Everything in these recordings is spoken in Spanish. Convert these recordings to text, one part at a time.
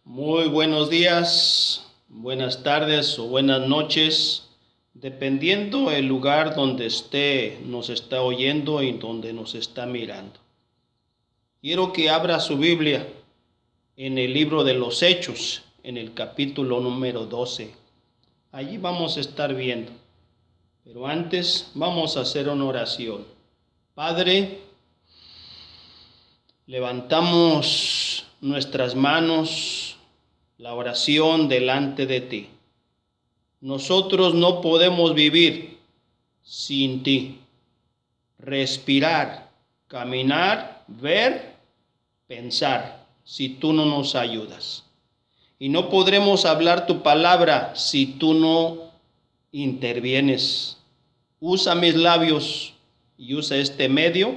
Muy buenos días, buenas tardes o buenas noches, dependiendo el lugar donde nos está oyendo y donde nos está mirando. Quiero que abra su Biblia en el libro de los Hechos, en el capítulo número 12. Allí vamos a estar viendo, pero antes vamos a hacer una oración. Padre, levantamos nuestras manos, la oración delante de ti. Nosotros no podemos vivir sin ti. Respirar, caminar, ver, pensar, si tú no nos ayudas. Y no podremos hablar tu palabra si tú no intervienes. Usa mis labios y usa este medio.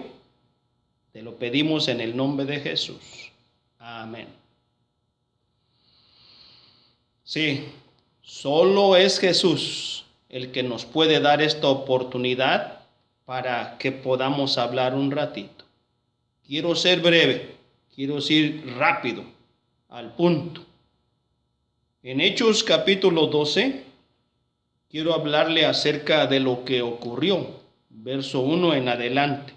Te lo pedimos en el nombre de Jesús. Amén. Sí, solo es Jesús el que nos puede dar esta oportunidad para que podamos hablar un ratito. Quiero ser breve, quiero ir rápido, al punto. En Hechos capítulo 12, quiero hablarle acerca de lo que ocurrió, verso 1 en adelante.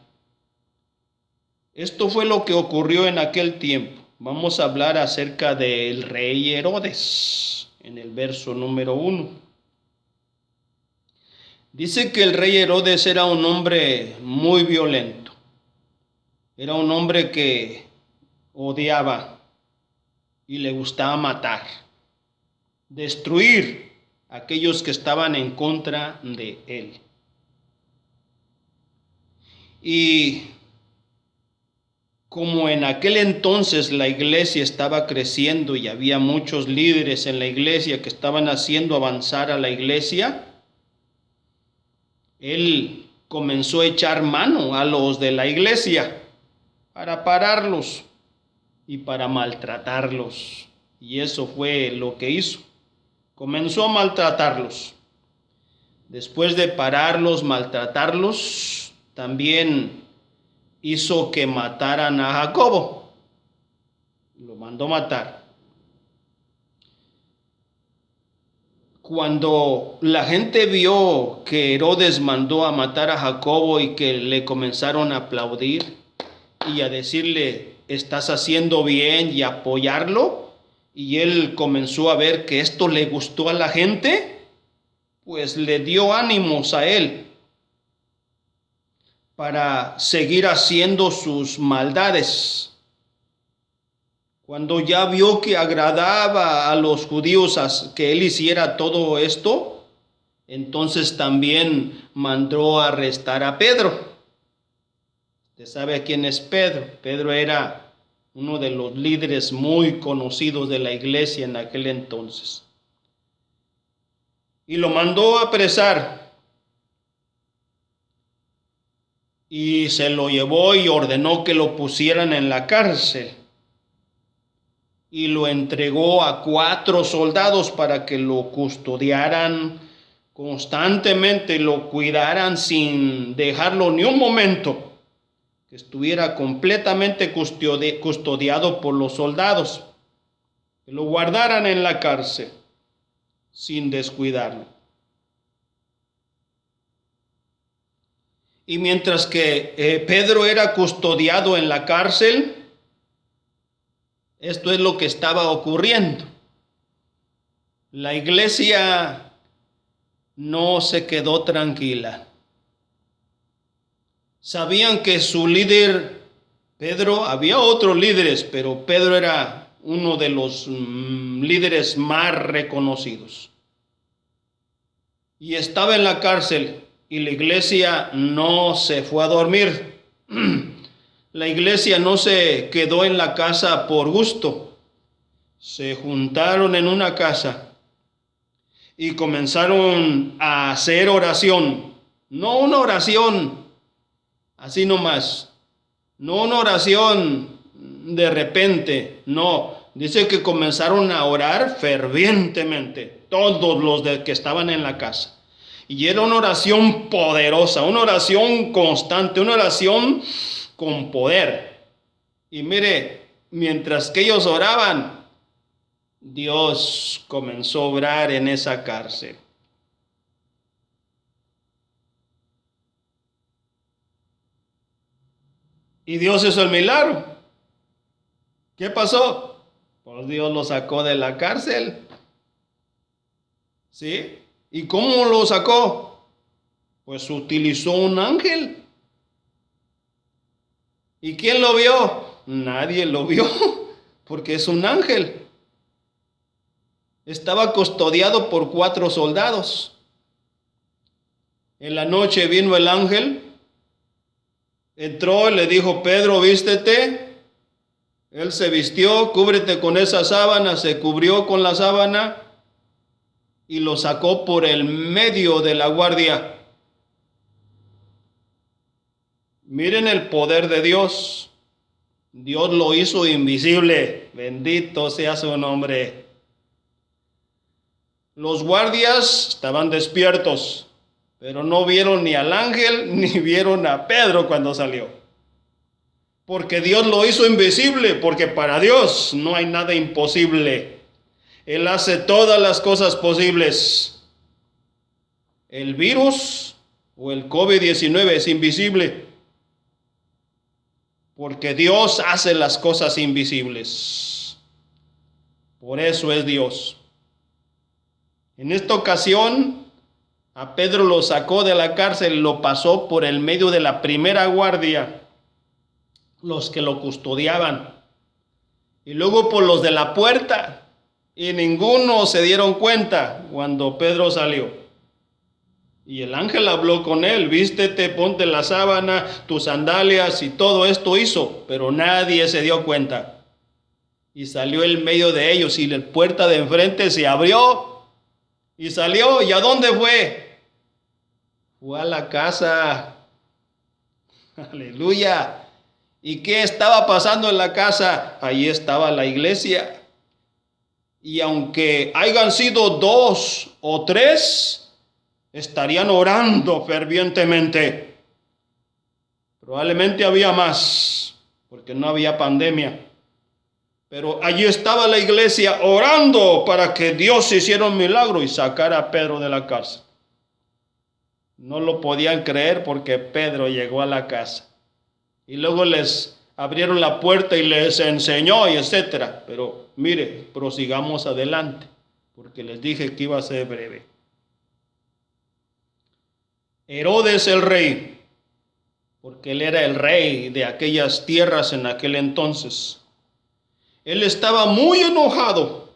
Esto fue lo que ocurrió en aquel tiempo. Vamos a hablar acerca del rey Herodes, en el verso número 1. Dice que el rey Herodes era un hombre muy violento. Era un hombre que odiaba y le gustaba matar, destruir a aquellos que estaban en contra de él. Y como en aquel entonces la iglesia estaba creciendo y había muchos líderes en la iglesia que estaban haciendo avanzar a la iglesia, él comenzó a echar mano a los de la iglesia para pararlos y para maltratarlos. Y eso fue lo que hizo. Comenzó a maltratarlos. Después de pararlos, maltratarlos, también hizo que mataran a Jacobo. Lo mandó matar. Cuando la gente vio que Herodes mandó a matar a Jacobo y que le comenzaron a aplaudir y a decirle, estás haciendo bien, y apoyarlo, y él comenzó a ver que esto le gustó a la gente, pues le dio ánimos a él para seguir haciendo sus maldades. Cuando ya vio que agradaba a los judíos que él hiciera todo esto, entonces también mandó arrestar a Pedro. Usted sabe quién es Pedro. Pedro era uno de los líderes muy conocidos de la iglesia en aquel entonces. Y lo mandó a apresar. Y se lo llevó y ordenó que lo pusieran en la cárcel. Y lo entregó a 4 soldados para que lo custodiaran constantemente, lo cuidaran sin dejarlo ni un momento, que estuviera completamente custodiado por los soldados, que lo guardaran en la cárcel sin descuidarlo. Y mientras que Pedro era custodiado en la cárcel, esto es lo que estaba ocurriendo. La iglesia no se quedó tranquila. Sabían que su líder, Pedro, había otros líderes, pero Pedro era uno de los líderes más reconocidos. Y estaba en la cárcel. Y la iglesia no se fue a dormir. La iglesia no se quedó en la casa por gusto. Se juntaron en una casa y comenzaron a hacer oración. No una oración así nomás. No una oración de repente. No. Dice que comenzaron a orar fervientemente. Todos los que estaban en la casa. Y era una oración poderosa, una oración constante, una oración con poder. Y mire, mientras que ellos oraban, Dios comenzó a obrar en esa cárcel. Y Dios hizo el milagro. ¿Qué pasó? Pues Dios lo sacó de la cárcel. ¿Sí? ¿Y cómo lo sacó? Pues utilizó un ángel. ¿Y quién lo vio? Nadie lo vio, porque es un ángel. Estaba custodiado por 4 soldados. En la noche vino el ángel, entró y le dijo: Pedro, vístete. Él se vistió, cúbrete con esa sábana, se cubrió con la sábana y lo sacó por el medio de la guardia. Miren el poder de Dios. Dios lo hizo invisible. Bendito sea su nombre. Los guardias estaban despiertos, pero no vieron ni al ángel ni vieron a Pedro cuando salió. Porque Dios lo hizo invisible, porque para Dios no hay nada imposible. Él hace todas las cosas posibles. El virus o el COVID-19 es invisible, porque Dios hace las cosas invisibles. Por eso es Dios. En esta ocasión, a Pedro lo sacó de la cárcel y lo pasó por el medio de la primera guardia, los que lo custodiaban, y luego por los de la puerta, y ninguno se dieron cuenta cuando Pedro salió. Y el ángel habló con él: vístete, ponte la sábana, tus sandalias, y todo esto hizo, pero nadie se dio cuenta. Y salió en medio de ellos, y la puerta de enfrente se abrió, y salió. ¿Y a dónde fue? Fue a la casa. Aleluya. ¿Y qué estaba pasando en la casa? Allí estaba la iglesia. Y aunque hayan sido 2 o 3, estarían orando fervientemente. Probablemente había más, porque no había pandemia. Pero allí estaba la iglesia orando para que Dios hiciera un milagro y sacara a Pedro de la cárcel. No lo podían creer porque Pedro llegó a la casa. Y luego les abrieron la puerta y les enseñó y etcétera. Pero mire, prosigamos adelante, porque les dije que iba a ser breve. Herodes el rey, porque él era el rey de aquellas tierras en aquel entonces, él estaba muy enojado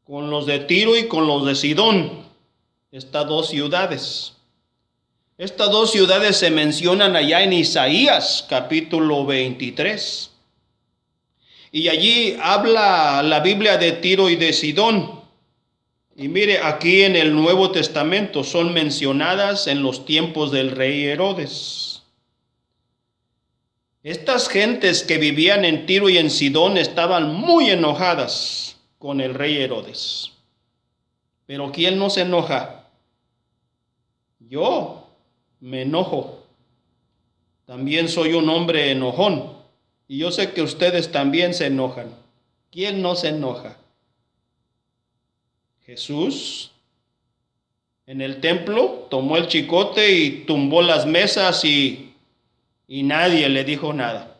con los de Tiro y con los de Sidón, estas 2 ciudades. Estas 2 ciudades se mencionan allá en Isaías capítulo 23. Y allí habla la Biblia de Tiro y de Sidón. Y mire, aquí en el Nuevo Testamento son mencionadas en los tiempos del rey Herodes. Estas gentes que vivían en Tiro y en Sidón estaban muy enojadas con el rey Herodes. Pero ¿quién no se enoja? Yo me enojo. También soy un hombre enojón. Y yo sé que ustedes también se enojan. ¿Quién no se enoja? Jesús en el templo tomó el chicote y tumbó las mesas y nadie le dijo nada.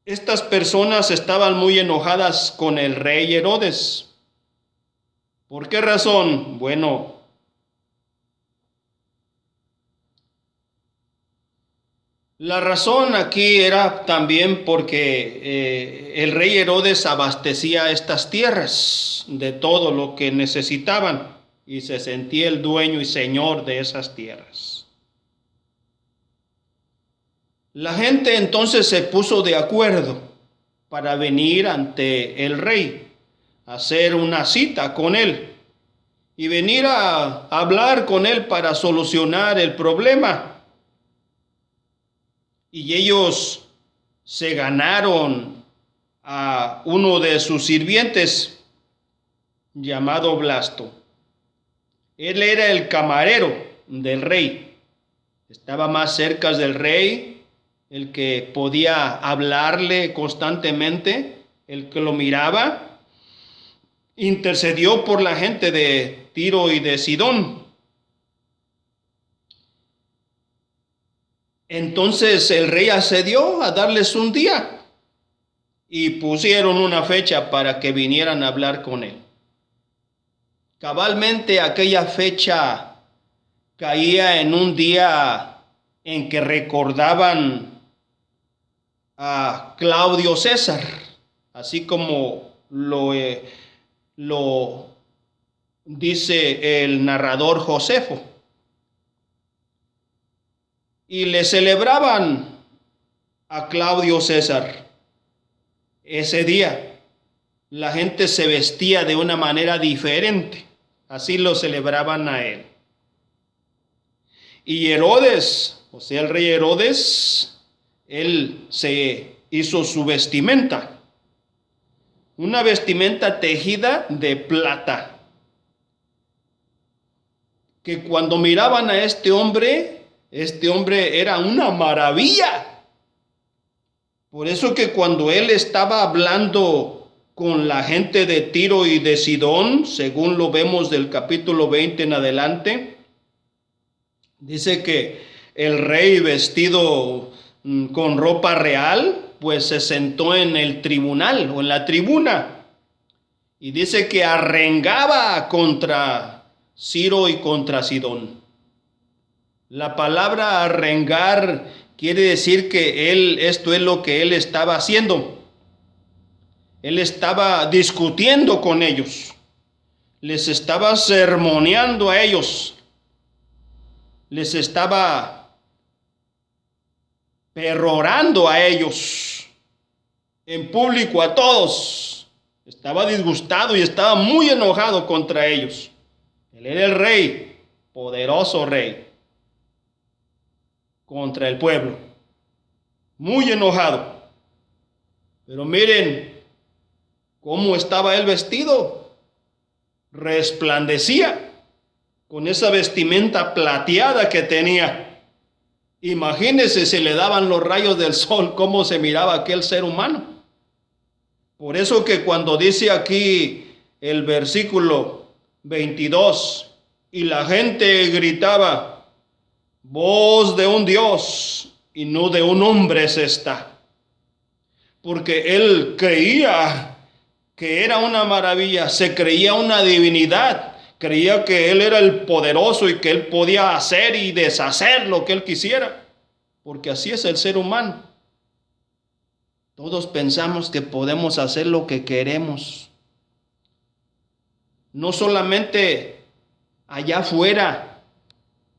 Estas personas estaban muy enojadas con el rey Herodes. ¿Por qué razón? Bueno, la razón aquí era también porque el rey Herodes abastecía estas tierras de todo lo que necesitaban y se sentía el dueño y señor de esas tierras. La gente entonces se puso de acuerdo para venir ante el rey, hacer una cita con él y venir a hablar con él para solucionar el problema. Y ellos se ganaron a uno de sus sirvientes llamado Blasto. Él era el camarero del rey. Estaba más cerca del rey, el que podía hablarle constantemente, el que lo miraba, intercedió por la gente de Tiro y de Sidón. Entonces el rey accedió a darles un día y pusieron una fecha para que vinieran a hablar con él. Cabalmente aquella fecha caía en un día en que recordaban a Claudio César, así como lo dice el narrador Josefo. Y le celebraban a Claudio César. Ese día la gente se vestía de una manera diferente, así lo celebraban a él. Y Herodes, o sea el rey Herodes, él se hizo su vestimenta, una vestimenta tejida de plata, que cuando miraban a este hombre era una maravilla. Por eso que cuando él estaba hablando con la gente de Tiro y de Sidón, según lo vemos del capítulo 20 en adelante, dice que el rey vestido con ropa real, pues se sentó en el tribunal o en la tribuna. Y dice que arrengaba contra Ciro y contra Sidón. La palabra arrengar quiere decir que esto es lo que él estaba haciendo. Él estaba discutiendo con ellos. Les estaba sermoneando a ellos. Les estaba perorando a ellos. En público a todos. Estaba disgustado y estaba muy enojado contra ellos. Él era el rey, poderoso rey, contra el pueblo, muy enojado. Pero miren cómo estaba él vestido, resplandecía con esa vestimenta plateada que tenía. Imagínense si le daban los rayos del sol, cómo se miraba aquel ser humano. Por eso que cuando dice aquí el versículo 22, y la gente gritaba, voz de un Dios y no de un hombre es esta. Porque él creía que era una maravilla, se creía una divinidad, creía que él era el poderoso y que él podía hacer y deshacer lo que él quisiera. Porque así es el ser humano. Todos pensamos que podemos hacer lo que queremos. No solamente allá afuera.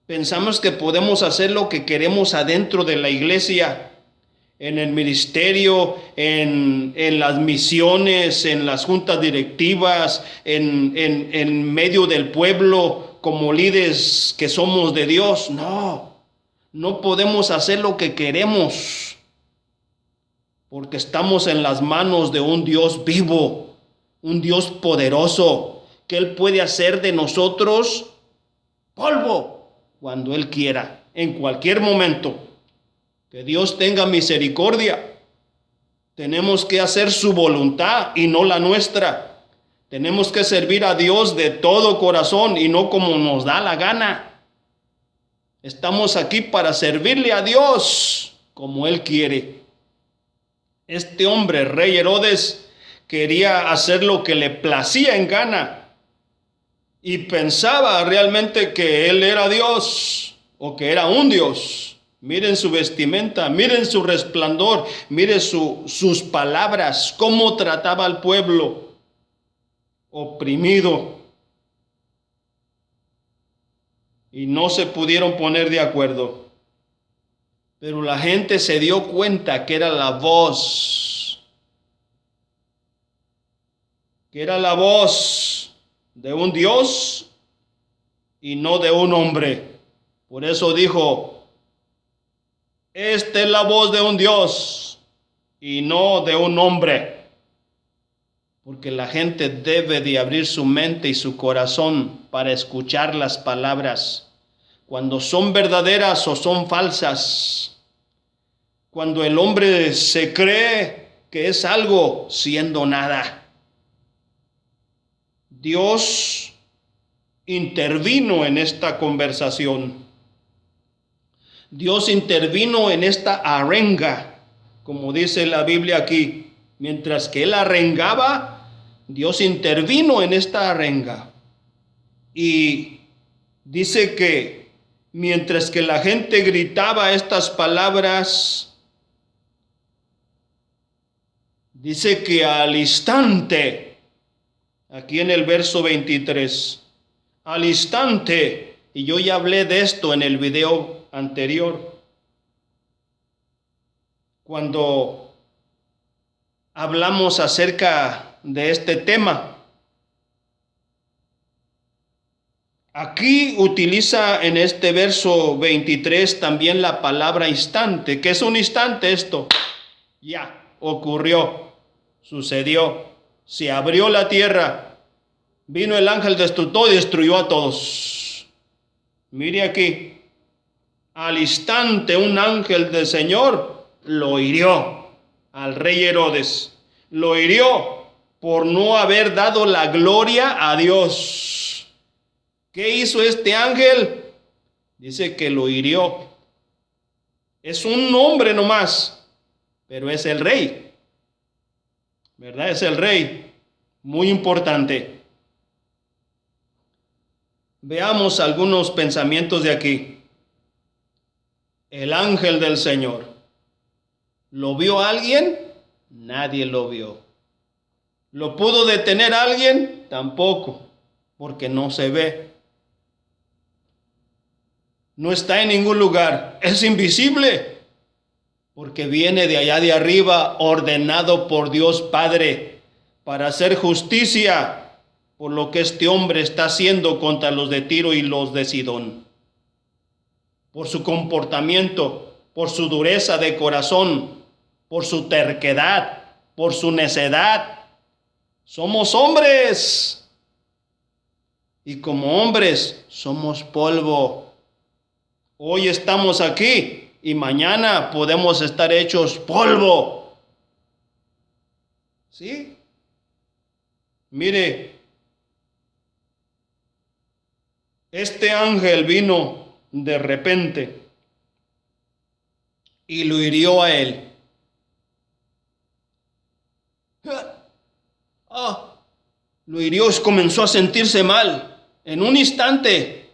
Pensamos que podemos hacer lo que queremos adentro de la iglesia, en el ministerio, en las misiones, en las juntas directivas, en medio del pueblo, como líderes que somos de Dios. No podemos hacer lo que queremos, porque estamos en las manos de un Dios vivo, un Dios poderoso, que Él puede hacer de nosotros polvo cuando Él quiera, en cualquier momento. Que Dios tenga misericordia. Tenemos que hacer su voluntad y no la nuestra. Tenemos que servir a Dios de todo corazón y no como nos da la gana. Estamos aquí para servirle a Dios como Él quiere. Este hombre, rey Herodes, quería hacer lo que le placía en gana. Y pensaba realmente que él era Dios o que era un Dios. Miren su vestimenta, miren su resplandor, miren sus palabras, cómo trataba al pueblo oprimido. Y no se pudieron poner de acuerdo. Pero la gente se dio cuenta que era la voz. Que era la voz de un Dios y no de un hombre. Por eso dijo, esta es la voz de un Dios y no de un hombre. Porque la gente debe de abrir su mente y su corazón para escuchar las palabras, cuando son verdaderas o son falsas, cuando el hombre se cree que es algo siendo nada. Dios intervino en esta conversación. Dios intervino en esta arenga, como dice la Biblia aquí. Mientras que él arengaba, Dios intervino en esta arenga. Y dice que mientras que la gente gritaba estas palabras, dice que al instante, aquí en el verso 23, al instante, y yo ya hablé de esto en el video anterior, cuando hablamos acerca de este tema. Aquí utiliza en este verso 23 también la palabra instante. ¿Qué es un instante esto? Ya, ocurrió, sucedió, se abrió la tierra, vino el ángel destructor y destruyó a todos. Mire aquí. Al instante un ángel del Señor lo hirió al rey Herodes. Lo hirió por no haber dado la gloria a Dios. ¿Qué hizo este ángel? Dice que lo hirió. Es un nombre nomás, pero es el rey. ¿Verdad? Es el rey. Muy importante. Veamos algunos pensamientos de aquí. El ángel del Señor. ¿Lo vio alguien? Nadie lo vio. ¿Lo pudo detener alguien? Tampoco, porque no se ve. No está en ningún lugar. Es invisible, porque viene de allá de arriba, ordenado por Dios Padre, para hacer justicia por lo que este hombre está haciendo contra los de Tiro y los de Sidón. Por su comportamiento, por su dureza de corazón, por su terquedad, por su necedad. Somos hombres. Y como hombres somos polvo. Hoy estamos aquí y mañana podemos estar hechos polvo. ¿Sí? Mire, este ángel vino de repente y lo hirió a él. Lo hirió y comenzó a sentirse mal. En un instante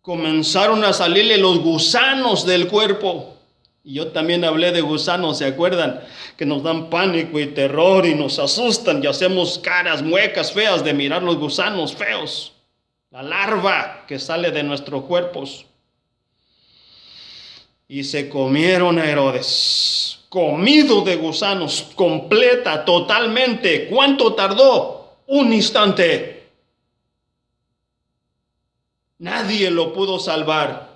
comenzaron a salirle los gusanos del cuerpo. Y yo también hablé de gusanos, ¿se acuerdan? Que nos dan pánico y terror y nos asustan y hacemos caras, muecas feas de mirar los gusanos feos. La larva que sale de nuestros cuerpos. Y se comieron a Herodes, comido de gusanos, completa, totalmente. ¿Cuánto tardó? Un instante. Nadie lo pudo salvar.